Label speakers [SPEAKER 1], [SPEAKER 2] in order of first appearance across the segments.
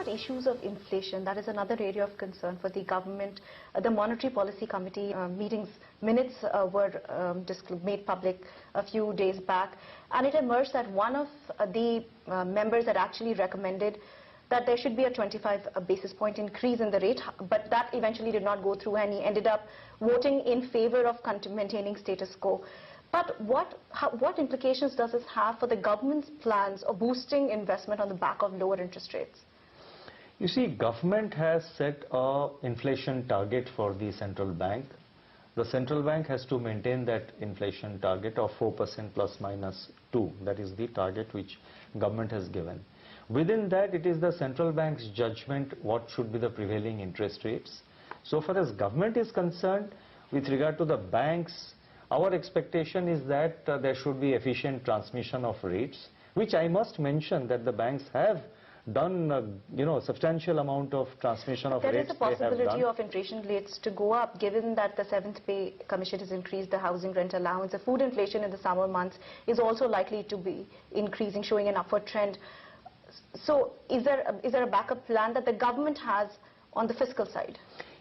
[SPEAKER 1] about issues of inflation? That is another area of concern for the government. The Monetary Policy Committee meetings minutes were made public a few days back, and it emerged that one of the members had actually recommended that there should be a 25 basis point increase in the rate, but that eventually did not go through, and he ended up voting in favor of maintaining status quo. But what implications does this have for the government's plans of boosting investment on the back of lower interest rates?
[SPEAKER 2] You see, government has set an inflation target for the central bank. The central bank has to maintain that inflation target of 4% plus minus 2. That is the target which government has given. Within that, it is the central bank's judgment what should be the prevailing interest rates. So far as government is concerned, with regard to the banks, our expectation is that there should be efficient transmission of rates, which I must mention that the banks have done, substantial amount of transmission of rates.
[SPEAKER 1] There is a possibility of inflation rates to go up, given that the 7th Pay Commission has increased the housing rent allowance. The food inflation in the summer months is also likely to be increasing, showing an upward trend. So is there a backup plan that the government has on the fiscal side?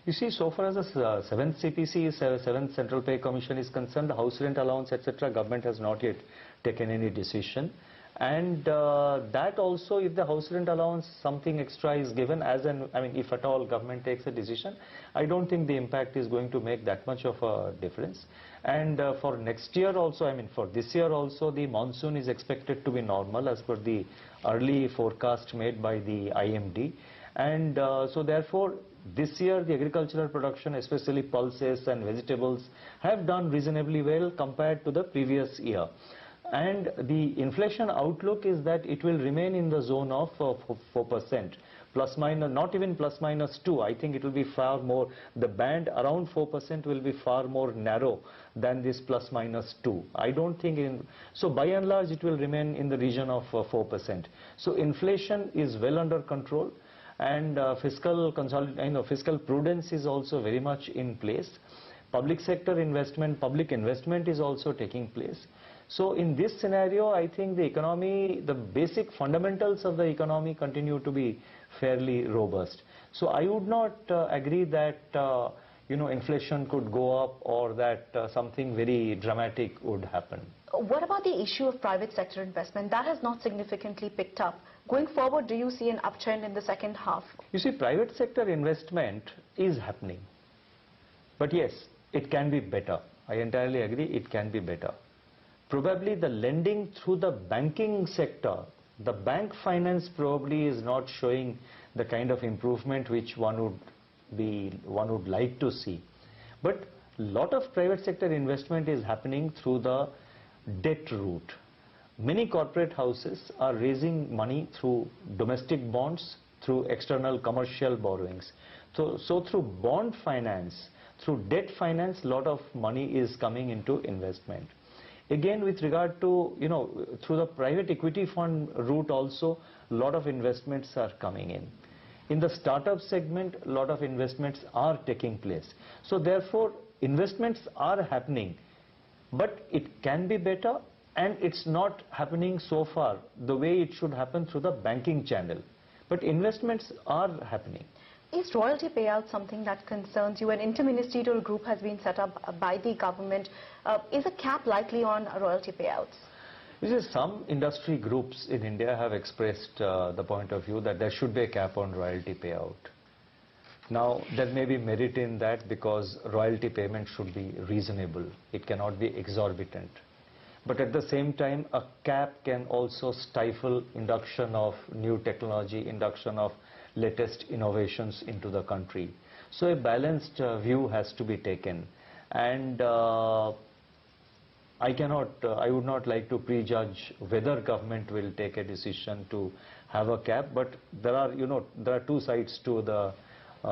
[SPEAKER 2] You see, so far as the 7th CPC, 7th Central Pay Commission is concerned, the house rent allowance, etc., government has not yet taken any decision. And that also, if the house rent allowance, something extra is given, if at all government takes a decision, I don't think the impact is going to make that much of a difference. And for next year also, for this year also, the monsoon is expected to be normal as per the early forecast made by the IMD. And so therefore, this year the agricultural production, especially pulses and vegetables, have done reasonably well compared to the previous year. And the inflation outlook is that it will remain in the zone of 4%, plus minus, not even plus minus 2. I think it will be far more, the band around 4% will be far more narrow than this plus minus 2. I don't think, so by and large it will remain in the region of 4%. So inflation is well under control, and fiscal prudence is also very much in place. Public sector investment, public investment is also taking place. So in this scenario, I think the economy, the basic fundamentals of the economy continue to be fairly robust. So I would not agree that inflation could go up or that something very dramatic would happen.
[SPEAKER 1] What about the issue of private sector investment? That has not significantly picked up. Going forward, do you see an uptrend in the second half?
[SPEAKER 2] You see, private sector investment is happening. But yes, it can be better. I entirely agree, it can be better. Probably the lending through the banking sector, the bank finance probably is not showing the kind of improvement which one would like to see. But a lot of private sector investment is happening through the debt route. Many corporate houses are raising money through domestic bonds, through external commercial borrowings. So through bond finance, through debt finance, a lot of money is coming into investment. Again, with regard to, through the private equity fund route also, a lot of investments are coming in. In the startup segment, a lot of investments are taking place. So therefore, investments are happening, but it can be better, and it's not happening so far the way it should happen through the banking channel. But investments are happening.
[SPEAKER 1] Is royalty payout something that concerns you? An interministerial group has been set up by the government. Is a cap likely on royalty payouts?
[SPEAKER 2] You see, some industry groups in India have expressed the point of view that there should be a cap on royalty payout. Now, there may be merit in that because royalty payment should be reasonable. It cannot be exorbitant. But at the same time, a cap can also stifle induction of new technology, induction of latest innovations into the country. So a balanced view has to be taken. And I would not like to prejudge whether government will take a decision to have a cap, but there are two sides to the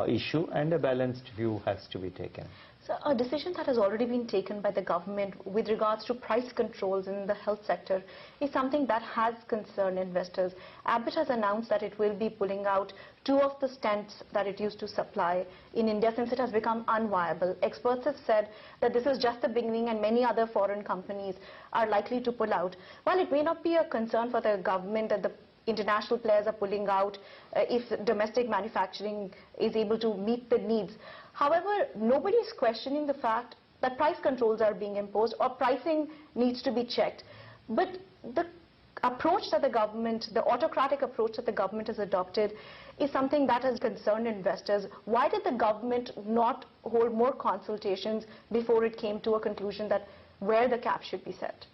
[SPEAKER 2] issue, and a balanced view has to be taken.
[SPEAKER 1] So a decision that has already been taken by the government with regards to price controls in the health sector is something that has concerned investors. Abbott has announced that it will be pulling out 2 of the stents that it used to supply in India since it has become unviable. Experts have said that this is just the beginning and many other foreign companies are likely to pull out. While it may not be a concern for the government at the international players are pulling out, if domestic manufacturing is able to meet the needs. However, nobody is questioning the fact that price controls are being imposed or pricing needs to be checked. But the approach that the government, the autocratic approach that the government has adopted is something that has concerned investors. Why did the government not hold more consultations before it came to a conclusion that where the cap should be set?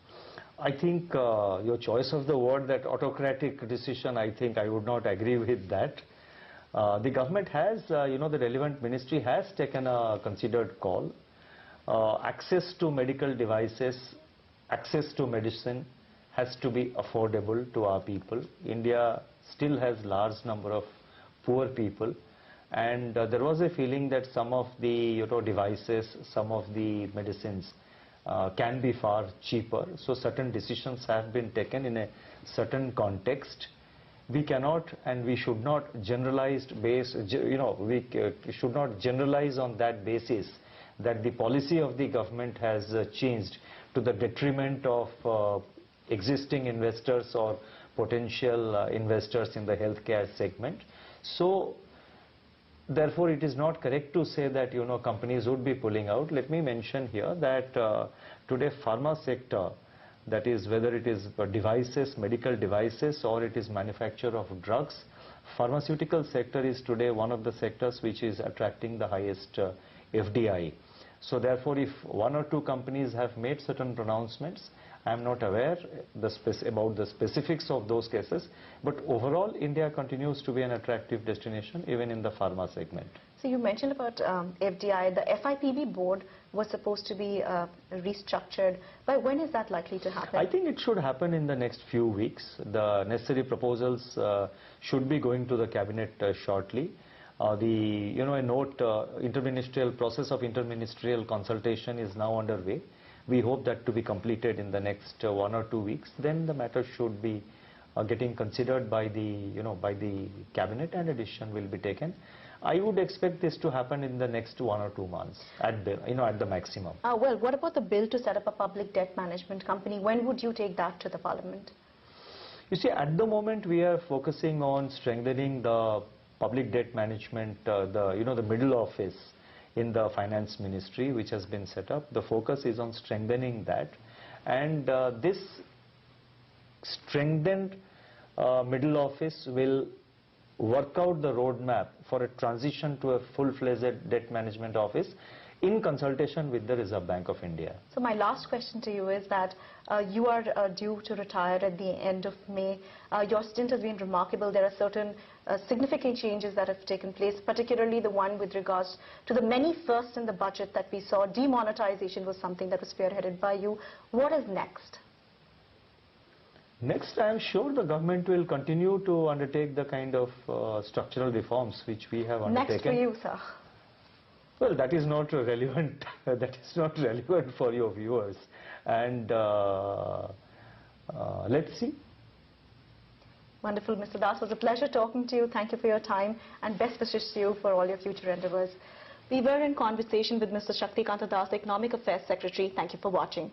[SPEAKER 2] I think your choice of the word, that autocratic decision, I think I would not agree with that. The government has, the relevant ministry has taken a considered call. Access to medical devices, access to medicine has to be affordable to our people. India still has large number of poor people, and there was a feeling that some of the devices, some of the medicines can be far cheaper. So certain decisions have been taken in a certain context. We cannot and we should not generalize we should not generalize on that basis that the policy of the government has changed to the detriment of existing investors or potential investors in the healthcare segment. So therefore it is not correct to say that companies would be pulling out. Let me mention here that today pharma sector, that is whether it is devices, medical devices, or it is manufacture of drugs, pharmaceutical sector is today one of the sectors which is attracting the highest FDI. So therefore, if one or two companies have made certain pronouncements, I am not aware about the specifics of those cases, but overall India continues to be an attractive destination even in the pharma segment.
[SPEAKER 1] So you mentioned about FDI. The FIPB board was supposed to be restructured. By when is that likely to happen?
[SPEAKER 2] I think it should happen in the next few weeks. The necessary proposals should be going to the cabinet shortly. A interministerial process of interministerial consultation is now underway. We hope that to be completed in the next 1 or 2 weeks. Then the matter should be getting considered by the cabinet, and a decision will be taken. I would expect this to happen in the next 1 or 2 months at the maximum.
[SPEAKER 1] Well, what about the bill to set up a public debt management company? When would you take that to the parliament?
[SPEAKER 2] You see, at the moment we are focusing on strengthening the public debt management, the middle office in the finance ministry which has been set up. The focus is on strengthening that, and this strengthened middle office will work out the roadmap for a transition to a full-fledged debt management office in consultation with the Reserve Bank of India.
[SPEAKER 1] So my last question to you is that you are due to retire at the end of May. Your stint has been remarkable. There are certain significant changes that have taken place, particularly the one with regards to the many firsts in the budget that we saw. Demonetization was something that was spearheaded by you. What is next?
[SPEAKER 2] Next, I am sure the government will continue to undertake the kind of structural reforms which we have undertaken.
[SPEAKER 1] Next for you, sir.
[SPEAKER 2] Well, that is not relevant. That is not relevant for your viewers. And let's see.
[SPEAKER 1] Wonderful, Mr. Das. It was a pleasure talking to you. Thank you for your time, and best wishes to you for all your future endeavors. We were in conversation with Mr. Shaktikanta Das, the Economic Affairs Secretary. Thank you for watching.